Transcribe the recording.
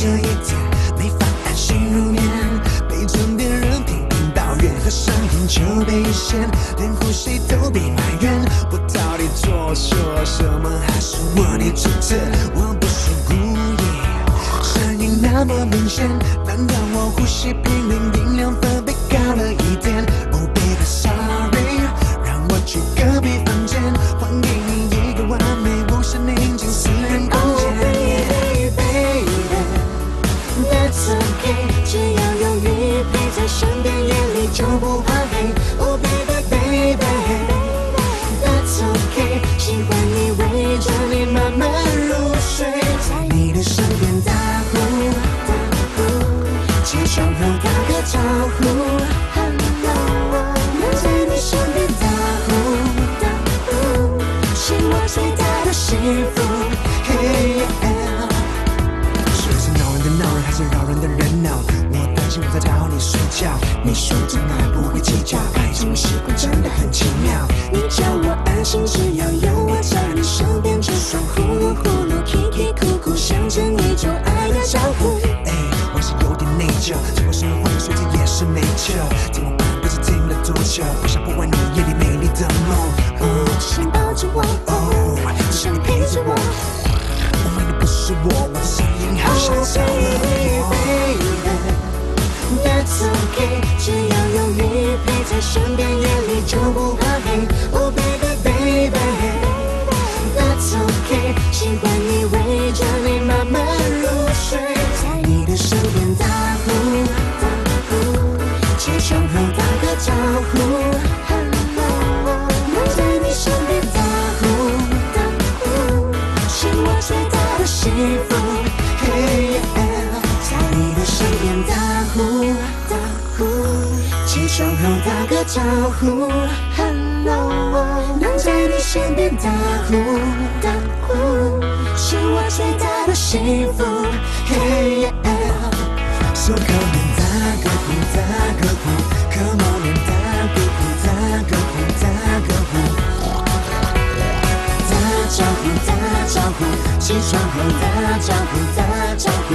这一天没法安心入眠，被枕边人频频抱怨和声音就被嫌，连呼吸都被埋怨。我到底做错什么？还是我的主责？我不是故意，声音那么明显，难道我呼吸频率音量分贝高了一点？Oh baby sorry， 让我去隔壁房间，还给你一个完美无限宁静私人空间。Oh baby baby，that's okay， 只要有你陪在身边，夜里就不怕黑。Oh baby baby，that's okay， 喜欢你围着你慢慢入睡，在你的身边打呼打呼，起床后打个招呼 ，Hello， 能在你身边打呼打呼，是我最大的幸福。Hey yeah， 是不是闹人的闹人，还是扰人的人闹？我担心我在吵你睡觉。你说真爱不会计较，爱这种习惯真的很奇妙。你叫我安心，只要有我在你身边，就算呼噜呼噜、啼啼哭哭，象征一种爱的招呼。哎，我是有点内疚，结果生活的睡着也是没救。怎么办？不知听了多久，不想破坏你夜里美丽的梦。只想抱着我，只想你陪着我。我爱的不是我的声音好像少了我。That's okay， 只要有你陪在身边，夜里就不怕黑。Oh baby baby，That's okay， 喜欢你围着你慢慢入睡，在你的身边打呼打呼，起床后打个招呼 ，Hello， 能在你身边打呼打呼，是我最大的幸福。Hey yeah， 在你的身边打呼打呼，起床后打个招呼 ，Hello， 能在你身边打呼打呼，是我最大的幸福。Hey yeah，So come on， 打个呼打个呼 ，Come on and 打个呼打个呼打个呼。打招呼，打招呼，起床后打招呼，打招呼。